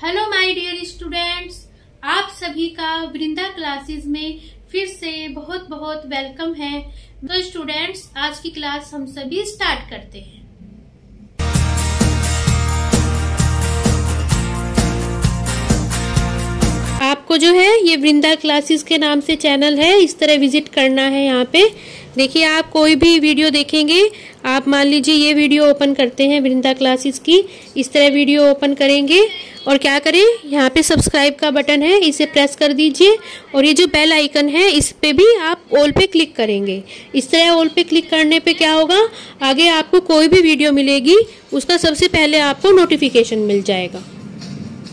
Hello my dear students, आप सभी का वृंदा क्लासेस में फिर से बहुत बहुत वेलकम है। तो स्टूडेंट्स, आज की क्लास हम सभी स्टार्ट करते हैं। आपको जो है ये वृंदा क्लासेस के नाम से चैनल है, इस तरह विजिट करना है। यहाँ पे देखिए, आप कोई भी वीडियो देखेंगे, आप मान लीजिए ये वीडियो ओपन करते हैं वृंदा क्लासेस की, इस तरह वीडियो ओपन करेंगे और क्या करें, यहाँ पे सब्सक्राइब का बटन है, इसे प्रेस कर दीजिए और ये जो बेल आइकन है इस पे भी आप ऑल पे क्लिक करेंगे। इस तरह ऑल पे क्लिक करने पे क्या होगा, आगे आपको कोई भी वीडियो मिलेगी उसका सबसे पहले आपको नोटिफिकेशन मिल जाएगा।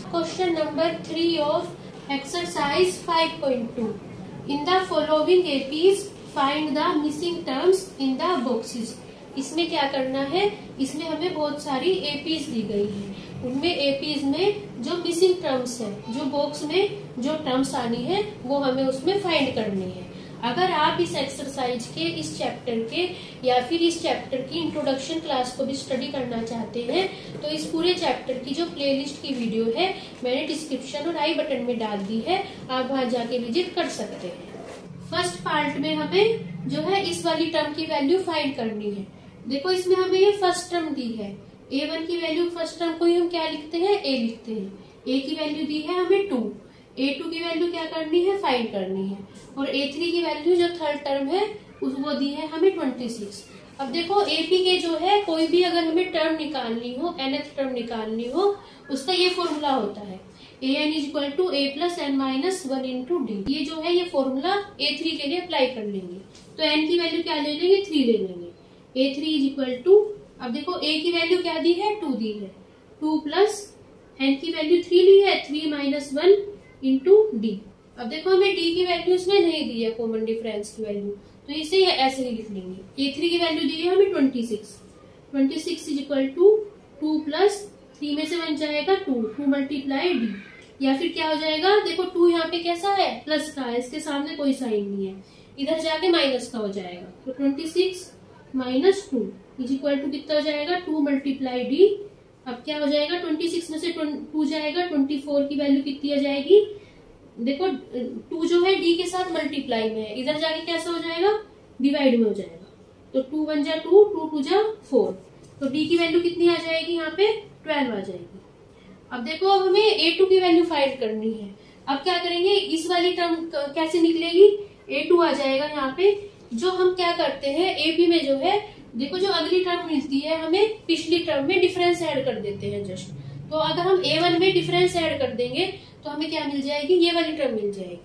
Question number 3 of exercise 5.2, in the following APs find the missing terms in the boxes. इसमें क्या करना है, इसमें हमें बहुत सारी एपीज दी गई है, उनमें एपीज में जो मिसिंग टर्म्स है, जो बॉक्स में जो टर्म्स आनी है वो हमें उसमें फाइंड करनी है। अगर आप इस एक्सरसाइज के, इस चैप्टर के या फिर इस चैप्टर की इंट्रोडक्शन क्लास को भी स्टडी करना चाहते हैं तो इस पूरे चैप्टर की जो प्लेलिस्ट की वीडियो है मैंने डिस्क्रिप्शन और आई बटन में डाल दी है, आप वहां जाके विजिट कर सकते हैं। फर्स्ट पार्ट में हमें जो है इस वाली टर्म की वैल्यू फाइंड करनी है। देखो, इसमें हमें ये फर्स्ट टर्म दी है, a1 की वैल्यू, फर्स्ट टर्म को ही हम क्या लिखते हैं, a लिखते हैं। a की वैल्यू दी है हमें 2, a2 की वैल्यू क्या करनी है, फाइंड करनी है, और a3 की वैल्यू जो थर्ड टर्म है वो दी है हमें 26। अब देखो, AP के जो है कोई भी अगर हमें टर्म निकालनी हो, nth टर्म निकालनी हो, उसका ये फॉर्मूला होता है an = a + n - 1 × d। ये जो है ये फॉर्मूला a3 के लिए अप्लाई कर लेंगे, तो n की वैल्यू क्या ले लेंगे, 3 ले लेंगे। a3 = अब देखो a की वैल्यू क्या दी है, 2 दी है, 2 + n की वैल्यू 3 ली है, 3 - 1 × d। अब देखो हमें d की वैल्यू इसमें नहीं दी है, कॉमन डिफरेंस की वैल्यू, तो इसे ऐसे ही लिख लेंगे। a3 की वैल्यू दी है हमें 26, 26 = 2 + 3 में से बन जाएगा 2 × d, या फिर क्या हो जाएगा, देखो 2 यहाँ पे कैसा है, प्लस का है, इसके सामने कोई साइन नहीं है, इधर जाके माइनस का हो जाएगा, तो 26 - 2 = कितना हो जाएगा, 2 × d। अब क्या हो जाएगा, 26 में से 2 जाएगा, 24 की वैल्यू कितनी आ जाएगी, देखो 2 जो है d के साथ मल्टीप्लाई में है, इधर जाके कैसा हो जाएगा, डिवाइड में हो जाएगा, तो 2 × 1 = 2, 2 × 2 = 4, तो d की वैल्यू कितनी आ जाएगी, यहाँ पे 12 आ जाएगी। अब देखो, अब हमें a2 की वैल्यू फाइंड करनी है। अब क्या करेंगे, इस वाली टर्म कैसे निकलेगी, a2 आ जाएगा यहाँ पे। जो हम क्या करते हैं, AP में जो है, देखो जो अगली टर्म मिलती है हमें पिछली टर्म में डिफरेंस ऐड कर देते हैं जस्ट। तो अगर हम a1 में डिफरेंस ऐड कर देंगे तो हमें क्या मिल जाएगी, ये वाली टर्म मिल जाएगी।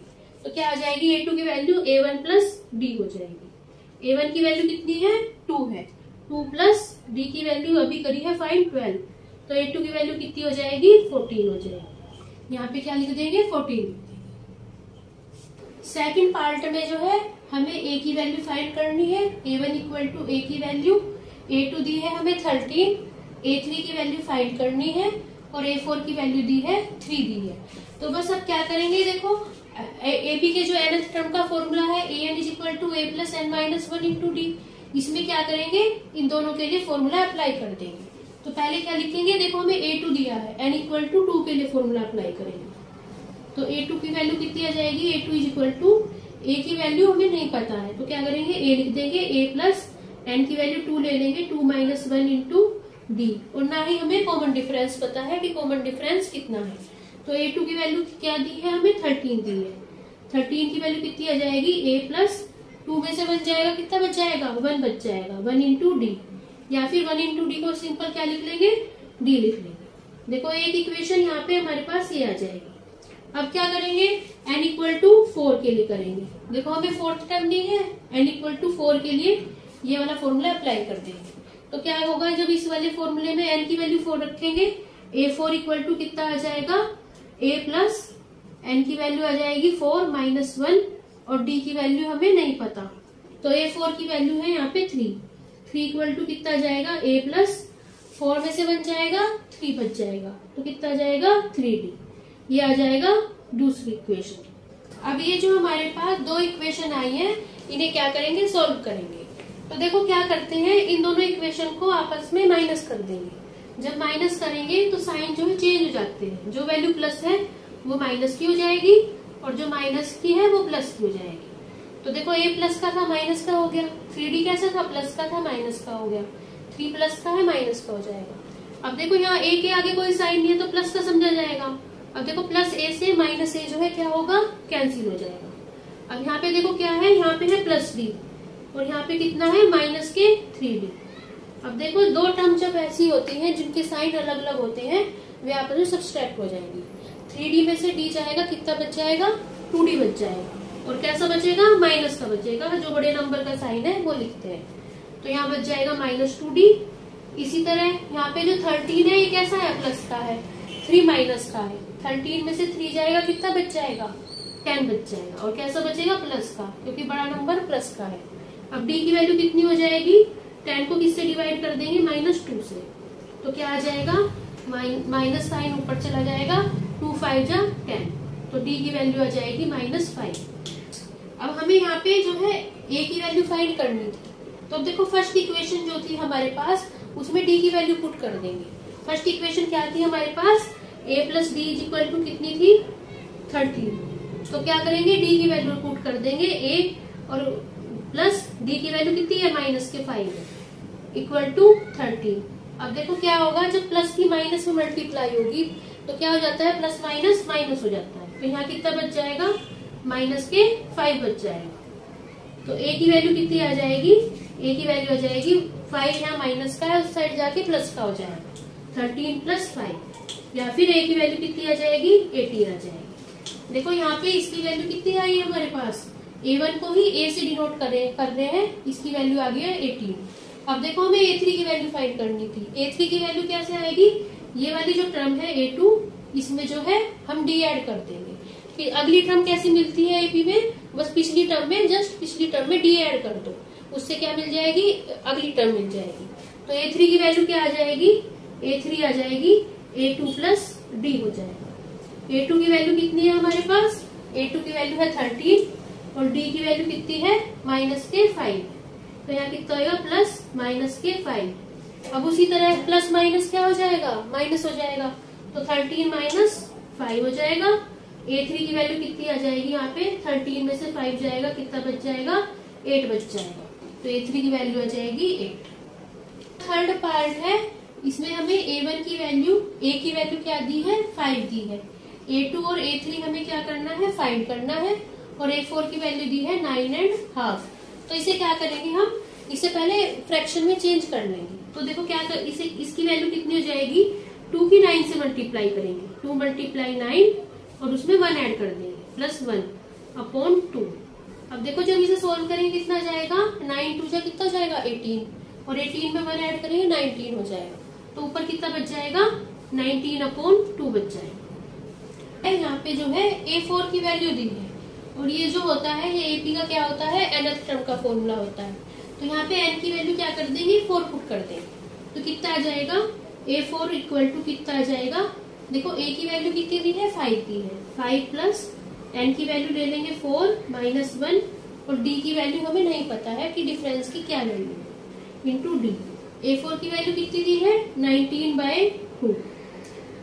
तो क्या आ जाएगी, a2 की वैल्यू a1 + d हो जाएगी। a1 की वैल्यू कितनी है, 2 है, 2 + d की वैल्यू अभी करी है फाइंड 12, तो a2 की वैल्यू कितनी हो जाएगी, 14 हो जाएगी। यहाँ पे क्या लिख देंगे, 14 लिख देंगे। सेकंड पार्ट में जो है हमें a की वैल्यू फाइंड करनी है। a1 = a की वैल्यू, a2 दी है हमें 13, a3 की वैल्यू फाइंड करनी है और a4 की वैल्यू दी है 3 दी है। तो बस अब क्या करेंगे, देखो AP के जो nth टर्म का फॉर्मूला है an = a + n - 1 × d, इसमें क्या करेंगे, इन दोनों के लिए फॉर्मूला अप्लाई कर देंगे। तो पहले क्या लिखेंगे, देखो हमें a2 दिया है, n = 2 के लिए फॉर्मूला अप्लाई करेंगे, तो a2 की वैल्यू कितनी आ जाएगी, a2 = a की वैल्यू हमें नहीं पता है, तो क्या करेंगे, a लिख देंगे, a + n की वैल्यू 2 ले लेंगे, 2 - 1 × d, और ना ही हमें कॉमन डिफरेंस पता है कि कॉमन डिफरेंस कितना है। तो a2 की वैल्यू क्या दी है हमें, 13 दी है, 13 की वैल्यू कितनी आ जाएगी, a + 2 में से बच जाएगा, कितना बच जाएगा, 1 बच जाएगा, 1 × d, या फिर 1 × d को सिंपल क्या लिख लेंगे, d लिख लेंगे। देखो एक इक्वेशन यहाँ पे हमारे पास ये आ जाएगी। अब क्या करेंगे, n = 4 के लिए करेंगे। देखो हमें फोर्थ टर्म दी है, n = 4 के लिए ये वाला फॉर्मूला अप्लाई कर देंगे। तो क्या होगा, जब इस वाले फॉर्मूले में n की वैल्यू 4 रखेंगे, a4 = कितना आ जाएगा, a + n की वैल्यू आ जाएगी 4 - 1, और d की वैल्यू हमें नहीं पता, तो a4 की वैल्यू है यहाँ पे 3 = कितना आ जाएगा, a + 4 में से बन जाएगा 3 बच जाएगा, तो कितना आ जाएगा, 3d। ये आ जाएगा दूसरी इक्वेशन। अब ये जो हमारे पास 2 इक्वेशन आई है, इन्हें क्या करेंगे, सॉल्व करेंगे। तो देखो क्या करते हैं, इन दोनों इक्वेशन को आपस में माइनस कर देंगे। जब माइनस करेंगे तो साइन जो है चेंज हो जाते हैं, जो वैल्यू प्लस है वो माइनस की हो जाएगी और जो माइनस की है वो प्लस की हो जाएगी। तो देखो a प्लस का था माइनस का हो गया, 3d कैसा था प्लस का था माइनस का हो गया, 3 प्लस का है माइनस का हो जाएगा। अब देखो यहाँ a के आगे कोई साइन नहीं है तो प्लस का समझा जाएगा। अब देखो प्लस a से माइनस a जो है क्या होगा, कैंसिल हो जाएगा। अब यहाँ पे देखो क्या है, यहाँ पे है प्लस d और यहाँ पे कितना है माइनस के 3d। अब देखो दो टर्म जब ऐसी होती हैं जिनके साइन अलग अलग होते हैं वे आपस में सब्सट्रैक्ट हो जाएंगी। 3d में से d जाएगा, कितना बच जाएगा 2d बच जाएगा, और कैसा बचेगा माइनस का बचेगा, जो बड़े नंबर का साइन है वो लिखते हैं। तो यहाँ बच जाएगा माइनस 2d। इसी तरह यहाँ पे जो 13 है ये कैसा है प्लस का है, 3 माइनस का है, 13 में से 3 जाएगा कितना बच जाएगा 10 बच जाएगा, और कैसा बचेगा प्लस का, क्योंकि बड़ा नंबर प्लस का है। अब d की वैल्यू कितनी हो जाएगी, 10 को किससे डिवाइड कर देंगे -2 से, तो क्या आ जाएगा माइनस साइन ऊपर चला जाएगा, 2 5 जा 10, तो d की वैल्यू आ जाएगी -5। अब हमें यहाँ पे जो है a की वैल्यू फाइंड करनी थी, तो अब देखो फर्स्ट इक्वेशन जो थी हमारे पास उसमें d की वैल्यू पुट कर देंगे। फर्स्ट इक्वेशन क्या थी हमारे पास, a plus D is equal to कितनी थी 13, तो क्या करेंगे d की वैल्यू पुट कर देंगे a और प्लस d की वैल्यू कितनी है -5 इक्वल टू 13। अब देखो क्या होगा, जब प्लस की माइनस में मल्टीप्लाई होगी तो क्या हो जाता है प्लस माइनस माइनस हो जाता है, तो यहाँ कितना बच जाएगा -5 बच जाएगा। तो a की वैल्यू कितनी आ जाएगी, a की वैल्यू आ जाएगी 5, यहाँ माइनस का है उस साइड जाके प्लस का हो जाएगा 13 + 5, या फिर a की वैल्यू कितनी आ जाएगी 18 आ जाएगी। देखो यहाँ पे इसकी वैल्यू कितनी आई है हमारे पास, a1 को ही a से डिनोट कर रहे हैं, इसकी वैल्यू आ गई है 18। अब देखो हमें a3 की वैल्यू फाइंड करनी थी। a3 की वैल्यू कैसे आएगी, ये वाली जो टर्म है a2 इसमें जो है हम d ऐड कर देंगे। फिर अगली टर्म कैसी मिलती है AP में, बस पिछली टर्म में जस्ट पिछली टर्म में d ऐड कर दो, उससे क्या मिल जाएगी अगली टर्म मिल जाएगी। तो a3 की वैल्यू क्या आ जाएगी, a3 आ जाएगी a2 + d हो जाएगा। a2 की वैल्यू कितनी है हमारे पास, a2 की वैल्यू है 13 और d की वैल्यू कितनी है -5, तो यहाँ कितना होगा +-5। अब उसी तरह प्लस माइनस क्या हो जाएगा माइनस हो जाएगा, तो 13 - 5 हो जाएगा। a3 की वैल्यू कितनी आ जाएगी, यहाँ पे 13 में से 5 जाएगा कितना बच जाएगा 8 बच जाएगा, तो a3 की वैल्यू आ जाएगी 8। थर्ड पार्ट है, इसमें हमें a1 की वैल्यू, a की वैल्यू क्या दी है 5 दी है, a2 और a3 हमें क्या करना है फाइंड करना है, और a4 की वैल्यू दी है 9½ तो इसे क्या करेंगे हम, इसे पहले फ्रैक्शन में चेंज कर लेंगे। तो देखो क्या कर, इसे इसकी वैल्यू कितनी हो जाएगी, 2 की 9 से मल्टीप्लाई करेंगे, 2 × 9 और उसमें 1 ऐड कर देंगे +1/2। अब देखो जब इसे सोल्व करेंगे कितना जाएगा, 9 2 कितना हो जाएगा 18, और 18 में 1 ऐड करेंगे 19 हो जाएगा, तो ऊपर कितना बच जाएगा 19/2 बच जाएगा। यहाँ पे जो है a4 की वैल्यू दी है, और ये जो होता है ये AP का क्या होता है nth टर्म का फॉर्मूला होता है, तो यहाँ पे n की वैल्यू क्या कर देंगे 4 पुट कर देंगे, तो कितना आ जाएगा a4 इक्वल टू कितना आ जाएगा, देखो a की वैल्यू कितनी दी है 5 दी है, 5 प्लस n की वैल्यू ले लेंगे 4 -1, और d की वैल्यू हमें नहीं पता है कि डिफरेंस की क्या वैल्यू है, इंटू d। a4 की वैल्यू कितनी दी है 19/2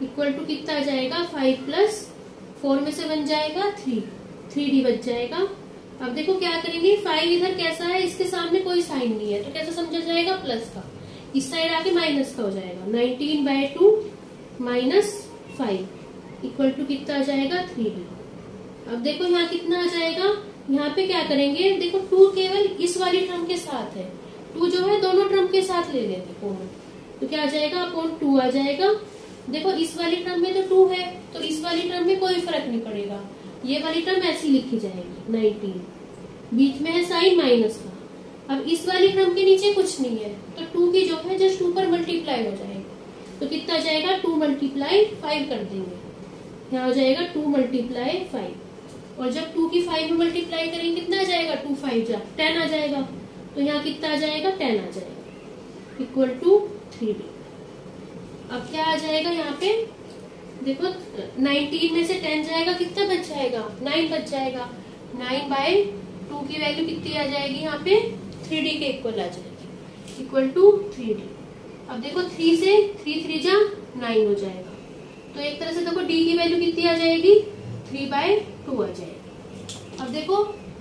इक्वल टू कितना आ जाएगा 5 + 4 में से 1 जाएगा 3d बच जाएगा। अब देखो क्या करेंगे, 5 इधर कैसा है, इसके सामने कोई साइन नहीं है, तो कैसा समझा जाएगा प्लस का, इस साइड आके माइनस का हो जाएगा, 19/2 - 5 इक्वल टू कितना आ जाएगा 3d। अब देखो यहाँ कितना आ जाएगा, यहाँ पे क्या करेंगे, देखो 2 केवल इस वाली टर्म के साथ है, 2 जो है दोनों टर्म के साथ ले लेंगे कॉमन, तो क्या आ जाएगा /2 आ जाएगा। देखो इस वाली टर्म में तो 2 है, तो इस वाली टर्म में कोई फर्क नहीं पड़ेगा, ये वाली टर्म ऐसी लिखी जाएगी 19, बीच में है साइन माइनस का। अब इस वाली टर्म के नीचे कुछ नहीं है, तो 2 की जो है जस्ट 2 पर मल्टीप्लाई हो जाएगा, तो कितना जाएगा 2 × 5 कर देंगे, यहाँ हो जाएगा 2 × 5, और जब 2 की 5 में मल्टीप्लाई करेंगे कितना आ जाएगा 2 5 जा 10 आ जाएगा, तो यहाँ कितना आ जाएगा 10 आ जाएगा इक्वल टू 3d। अब क्या आ जाएगा यहाँ पे, देखो 19 में से 10 जाएगा कितना बच जाएगा 9 बच जाएगा, 9/2 की वैल्यू कितनी आ जाएगी यहाँ पे 3d के इक्वल आ जाएगी इक्वल टू 3d। अब देखो 3 से 3 जा 9 हो जाएगा। तो एक तरह से देखो डी की वैल्यू कितनी आ जाएगी, 3/2 आ जाएगी। अब देखो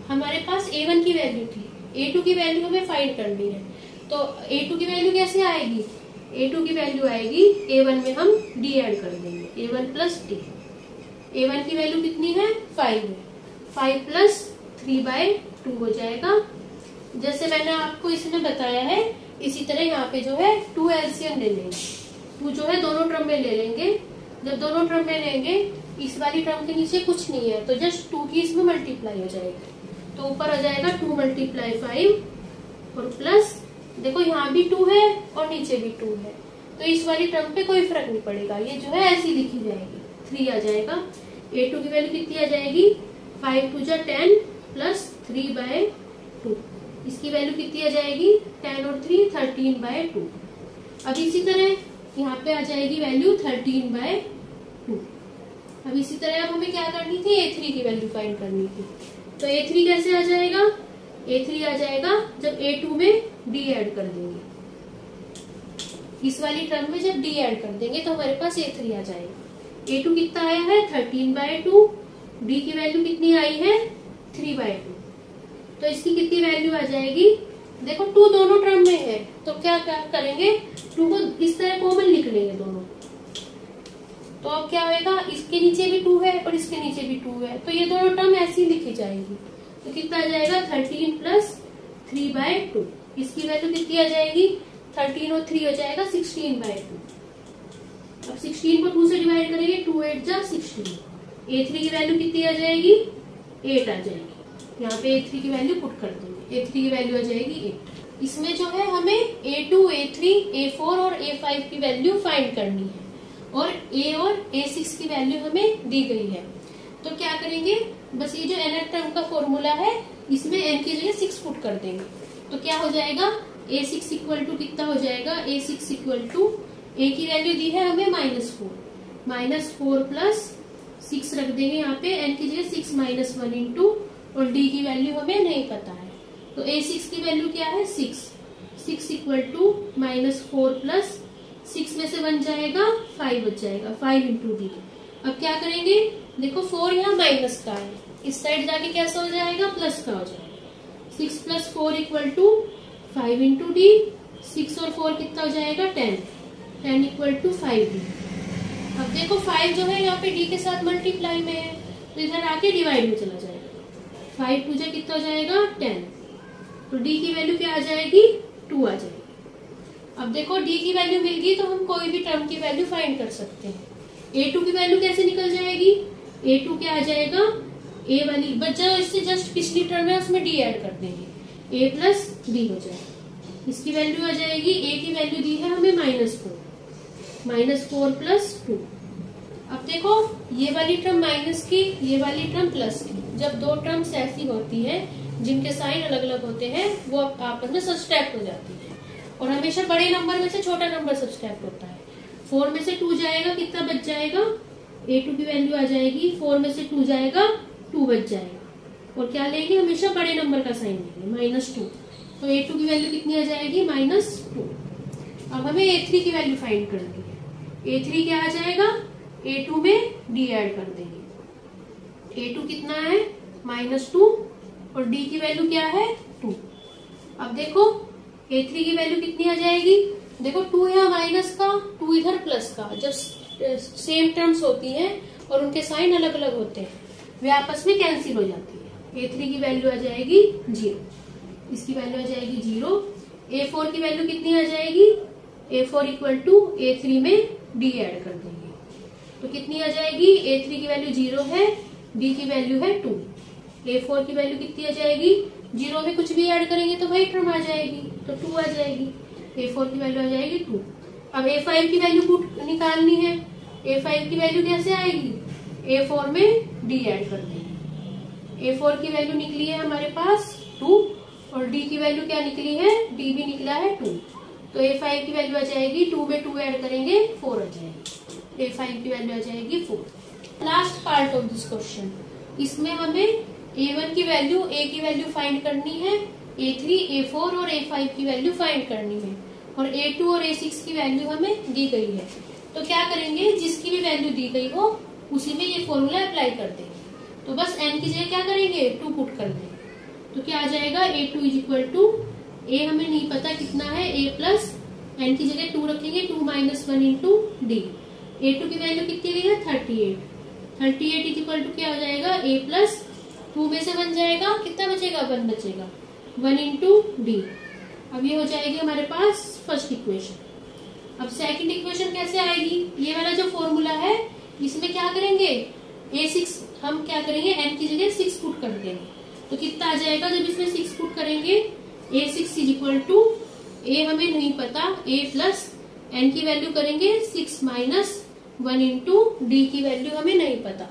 हमारे पास A1 की वैल्यू थी, A2 की वैल्यू हमें फाइंड करनी है। तो A2 की वैल्यू कैसे आएगी, A2 की वैल्यू आएगी A1 में हम D ऐड कर देंगे, A1 प्लस D। A1 की वैल्यू कितनी है, 5 है, 5 प्लस 3/2 हो जाएगा। जैसे मैंने आपको इसमें बताया है इसी तरह यहाँ पे जो है 2 एलसीएम ले लेंगे। 2 जो है दोनों टर्म में ले लेंगे। जब दोनों टर्म में लेंगे, इस वाली टर्म के नीचे कुछ नहीं है तो जस्ट 2 की इसमें मल्टीप्लाई हो जाएगी। तो ऊपर आ जाएगा 2 × 5 और प्लस देखो यहाँ भी 2 है और नीचे भी 2 है, तो इस वाली टर्म पे कोई फर्क नहीं पड़ेगा, ये जो है ऐसी लिखी जाएगी, 3 आ जाएगा। A2 की वैल्यू कितनी आ जाएगी, 5 × 2 = 10 प्लस 3/2। इसकी वैल्यू कितनी आ जाएगी, 10 और 3 13/2। अब इसी तरह यहाँ पे आ जाएगी वैल्यू 13/2। अब इसी तरह अब हमें क्या करनी थी, A3 की वैल्यू फाइंड करनी थी। तो A3 कैसे आ जाएगा, A3 आ जाएगा जब A2 में D ऐड कर देंगे। इस वाली टर्म में जब D ऐड कर देंगे तो हमारे पास A3 आ जाएगा। A2 कितना आया है, 13/2। D की वैल्यू कितनी आई है, 3/2। तो इसकी कितनी वैल्यू आ जाएगी, देखो 2 दोनों टर्म में है तो क्या करेंगे, 2 को इस तरह कॉमन लिख लेंगे दोनों। तो अब क्या होगा, इसके नीचे भी 2 है और इसके नीचे भी 2 है, तो ये दोनों टर्म ऐसी लिखी जाएगी। तो कितना आ जाएगा, 13 प्लस 3/2। इसकी वैल्यू कितनी आ जाएगी, 13 और 3 हो जाएगा 16/2। अब 16 को 2 से डिवाइड करेंगे, 2 8 जा 16। A3 की वैल्यू कितनी आ जाएगी, 8 आ जाएगी। यहाँ पे A3 की वैल्यू पुट कर देंगे, A3 की वैल्यू आ जाएगी 8। इसमें जो है हमें A2, A3, A4 और A5 की वैल्यू फाइंड करनी है और A और A6 की वैल्यू हमें दी गई है। तो क्या करेंगे, बस ये जो nth टर्म का फॉर्मूला है इसमें n की जगह 6 पुट कर देंगे। तो क्या हो जाएगा, A6 इक्वल टू कितना हो जाएगा, A6 इक्वल टू A की वैल्यू दी है हमें -4 प्लस 6 रख देंगे यहाँ पे, n की जगह 6 - 1 इंटू और D की वैल्यू हमें नहीं पता है। तो A6 की वैल्यू क्या है, 6 इक्वल टू -4 प्लस 6 में से 1 जाएगा 5 बच जाएगा, 5 इंटू D। अब क्या करेंगे, देखो 4 यहाँ माइनस का है, इस साइड जाके कैसा हो जाएगा, प्लस का हो जाएगा। 6 + 4 इक्वल टू 5 इंटू D। 6 और 4 कितना हो जाएगा, 10 इक्वल टू 5D। अब देखो 5 जो है यहाँ पे D के साथ मल्टीप्लाई में है तो इधर आके डिवाइड में चला जाएगा। 5 2 जा कितना हो जाएगा, 10। तो D की वैल्यू क्या आ जाएगी, 2 आ जाएगी। अब देखो D की वैल्यू मिल गई तो हम कोई भी टर्म की वैल्यू फाइंड कर सकते हैं। A2 की वैल्यू कैसे निकल जाएगी, A2 क्या आ जाएगा, A वाली बच्चा इससे जस्ट पिछली टर्म है उसमें D ऐड कर देंगे, A प्लस D हो जाएगा। इसकी वैल्यू आ जाएगी, A की वैल्यू दी है हमें -4 प्लस 2। अब देखो ये वाली टर्म माइनस की, ये वाली टर्म प्लस की। जब दो टर्म्स ऐसी होती है जिनके साइन अलग अलग होते हैं वो आपस में सब्सट्रैक्ट हो जाती है और हमेशा बड़े नंबर में से छोटा नंबर सब्सट्रैक्ट होता है। 4 में से 2 जाएगा, कितना बच जाएगा, A2 की वैल्यू आ जाएगी, 4 में से 2 जाएगा 2 बच जाएगा और क्या लेंगे, हमेशा बड़े नंबर का साइन लेंगे, -2। तो A2 की वैल्यू कितनी आ जाएगी, -2। अब हमें A3 की वैल्यू फाइंड करनी है। A3 क्या आ जाएगा, A2 में D ऐड कर देंगे। A2 कितना है, -2 और D की वैल्यू क्या है, 2। अब देखो A3 की वैल्यू कितनी आ जाएगी, देखो 2 यहाँ माइनस का, 2 इधर प्लस का। जब सेम टर्म्स होती हैं और उनके साइन अलग अलग होते हैं वे आपस में कैंसिल हो जाती है। A3 की वैल्यू आ जाएगी 0, इसकी वैल्यू आ जाएगी 0। A4 की वैल्यू कितनी आ जाएगी, A4 इक्वल टू A3 में D ऐड कर देंगे तो कितनी आ जाएगी, A3 की वैल्यू 0 है, D की वैल्यू है 2। A4 की वैल्यू कितनी आ जाएगी, 0 में कुछ भी ऐड करेंगे तो वही टर्म आ जाएगी तो 2 आ जाएगी। A4 की वैल्यू आ जाएगी 2। अब A5 की वैल्यू निकालनी है। A5 की वैल्यू कैसे आएगी, A4 में D ऐड कर देंगे। A4 की वैल्यू निकली है हमारे पास 2 और D की वैल्यू क्या निकली है, D भी निकला है 2। तो A5 की वैल्यू आ जाएगी, 2 में 2 ऐड करेंगे 4 आ जाएगी। A5 की वैल्यू आ जाएगी 4। Last part of this question, इसमें हमें A1 की वैल्यू, A की वैल्यू फाइंड करनी है, A3, A4 और A5 की वैल्यू फाइंड करनी है और A2 और A6 की वैल्यू हमें दी गई है। तो क्या करेंगे, जिसकी भी वैल्यू दी गई हो उसी में ये फॉर्मूला अप्लाई कर देंगे। तो बस n की जगह क्या करेंगे, 2 पुट कर देंगे। तो क्या आ जाएगा, A2 is equal to, A हमें नहीं पता कितना है, A प्लस n की जगह 2 रखेंगे, 2 माइनस 1 इंटू डी। A2 की वैल्यू कितनी दी है, 38। 38 इज इक्वल टू क्या हो जाएगा, A प्लस 2 में से 1 जाएगा, कितना बचेगा, 1 बचेगा, 1 इंटू डी। अब ये हो जाएगी हमारे पास फर्स्ट इक्वेशन। अब सेकंड इक्वेशन कैसे आएगी, ये वाला जो फॉर्मूला है इसमें क्या करेंगे, A6 हम क्या करेंगे, n की जगह 6 पुट कर देंगे। तो कितना आ जाएगा, जब इसमें 6 पुट करेंगे, A6 is equal to, A हमें नहीं पता, A प्लस n की वैल्यू करेंगे 6 माइनस 1 इंटू डी की वैल्यू हमें नहीं पता।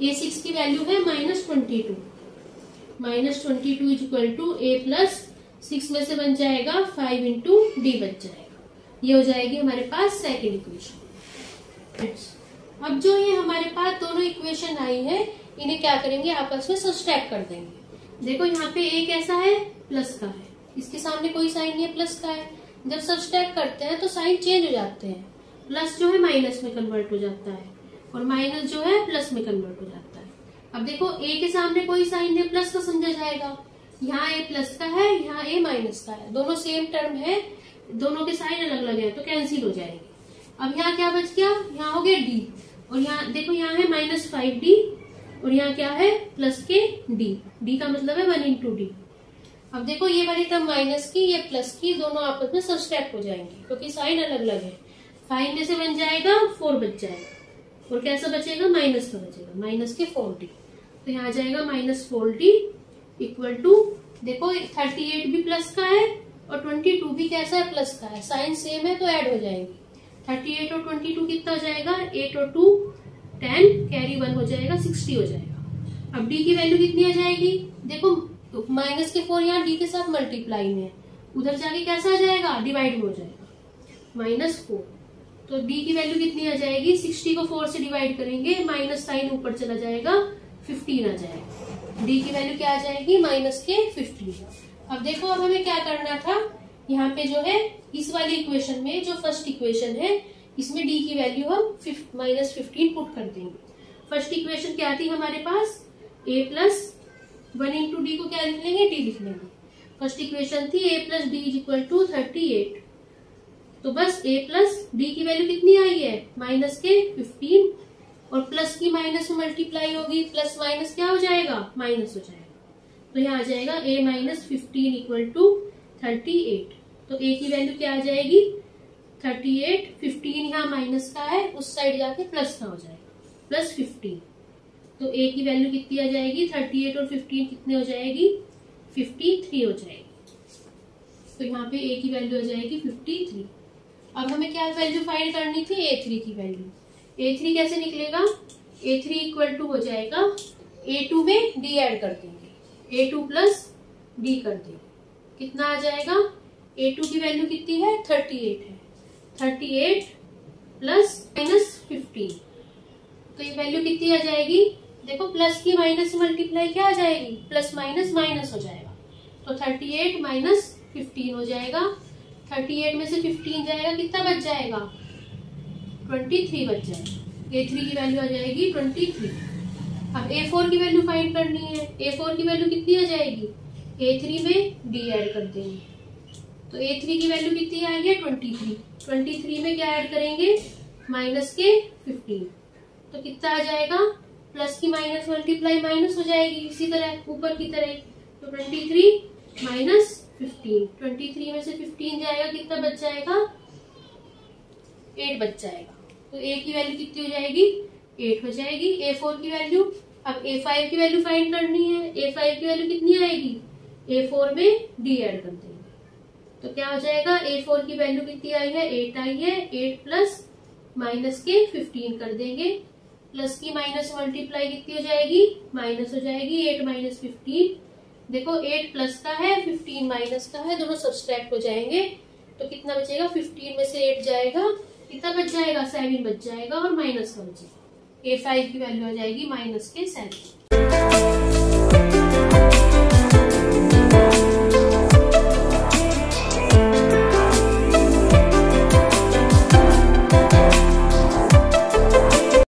A6 की वैल्यू है -22, -22 is equal to A plus 6 में से बन जाएगा 5 इंटू डी बच जाएगा। ये हो जाएगी हमारे पास सेकेंड इक्वेशन। अब जो ये हमारे पास दोनों इक्वेशन आई है, इन्हें क्या करेंगे, आपस में सब्सट्रैक्ट कर देंगे। देखो यहाँ पे A कैसा है, प्लस का है, इसके सामने कोई साइन नहीं है, प्लस का है। जब सब्सट्रैक्ट करते हैं तो साइन चेंज हो जाते हैं, प्लस जो है माइनस में कन्वर्ट हो जाता है और माइनस जो है प्लस में कन्वर्ट हो जाता है। अब देखो A के सामने कोई साइन है, प्लस का समझा जाएगा, यहाँ A प्लस का है, यहाँ A माइनस का है, दोनों सेम टर्म है, दोनों के साइन अलग अलग है तो कैंसिल हो जाएंगे। अब यहाँ क्या बच गया, यहाँ हो गया D, और यहाँ देखो यहाँ है -5D और यहाँ क्या है, प्लस के D का मतलब है 1 इंटू डी। अब देखो ये वाली टर्म माइनस की, ये प्लस की, दोनों आपस में सब्सट्रैक्ट हो जाएंगे क्योंकि साइन अलग अलग है। 5 में से बन जाएगा 4 बच जाएगा, और कैसा बचेगा, माइनस का बचेगा, माइनस के 4D। तो यहाँ आ जाएगा -4D इक्वल टू, देखो 38 भी प्लस का है और 22 भी कैसा है, प्लस का है, साइन सेम है तो ऐड हो जाएंगे। 38 और 22 कितना हो जाएगा, 8 और 2 10, कैरी 1 हो जाएगा, 60 हो जाएगा। अब डी की वैल्यू कितनी आ जाएगी, देखो माइनस के 4 यहाँ डी के साथ मल्टीप्लाई में है, उधर जाके कैसा आ जाएगा, डिवाइड में हो जाएगा, -4। तो डी की वैल्यू कितनी आ जाएगी, 60 को 4 से डिवाइड करेंगे, माइनस साइन ऊपर चला जाएगा, 15 आ जाएगा। डी की वैल्यू क्या आ जाएगी, -15। अब देखो अब हमें क्या करना था, यहाँ पे जो है इस वाली इक्वेशन में जो फर्स्ट इक्वेशन है इसमें डी की वैल्यू हम -15 पुट कर देंगे। फर्स्ट इक्वेशन क्या थी हमारे पास, A प्लस 1 इंटू डी को क्या लिख लेंगे, डी लिख लेंगे। फर्स्ट इक्वेशन थी A plus D is equal to 38। तो बस A प्लस डी की वैल्यू कितनी आई है, -15, और प्लस की माइनस में मल्टीप्लाई होगी, प्लस माइनस क्या हो जाएगा, माइनस हो जाएगा। तो यहाँ आ जाएगा A -15 इक्वल टू 38। तो A की वैल्यू क्या आ जाएगी, 38, 15 यहाँ माइनस का है, उस साइड जाके प्लस का हो जाएगा, +15। तो A की वैल्यू कितनी आ जाएगी, 38 और 15 कितने हो जाएगी, 53 हो जाएगी। तो यहाँ पे A की वैल्यू आ जाएगी 53। अब हमें क्या वैल्यू फाइंड करनी थी, A3 की वैल्यू। A3 कैसे निकलेगा, A3 इक्वल टू हो जाएगा, A2 में D ऐड कर देंगे, A2 प्लस D कर देंगे, कितना आ जाएगा, A2 की वैल्यू कितनी है, 38 है, 38 प्लस -15। तो ये वैल्यू कितनी आ जाएगी, देखो प्लस की माइनस से मल्टीप्लाई क्या आ जाएगी, प्लस माइनस माइनस हो जाएगा। तो 38 माइनस 15 हो जाएगा, 38 में से 15 जाएगा, कितना बच जाएगा, 23 बच जाएगा। A3 की वैल्यू आ जाएगी 23। अब A4 की वैल्यू फाइंड करनी है। A4 की वैल्यू कितनी आ जाएगी, A3 में D ऐड कर देंगे। तो A3 की वैल्यू कितनी आई है, 23। 23 में क्या ऐड करेंगे, माइनस के 15। तो कितना आ जाएगा, प्लस की माइनस मल्टीप्लाई माइनस हो जाएगी, इसी तरह ऊपर की तरह। तो 23 माइनस 15, 23 में से 15 जाएगा, कितना बच जाएगा, 8 बच जाएगा। तो A की वैल्यू कितनी हो जाएगी, 8 हो जाएगी। A4 की वैल्यू, अब A5 की वैल्यू फाइंड करनी है। A5 की वैल्यू कितनी आएगी, A4 में D ऐड कर देंगे। तो क्या हो जाएगा, A4 की वैल्यू कितनी आई है, 8 आई है, 8 प्लस माइनस के 15 कर देंगे, प्लस की माइनस मल्टीप्लाई कितनी हो जाएगी, माइनस हो जाएगी, 8 माइनस 15। देखो 8 प्लस का है, 15 माइनस का है, दोनों सब्सट्रैक्ट हो जाएंगे। तो कितना बचेगा, 15 में से 8 जाएगा, कितना बच जाएगा, 7 बच जाएगा, और माइनस का बचेगा। A5 की वैल्यू आ जाएगी -7।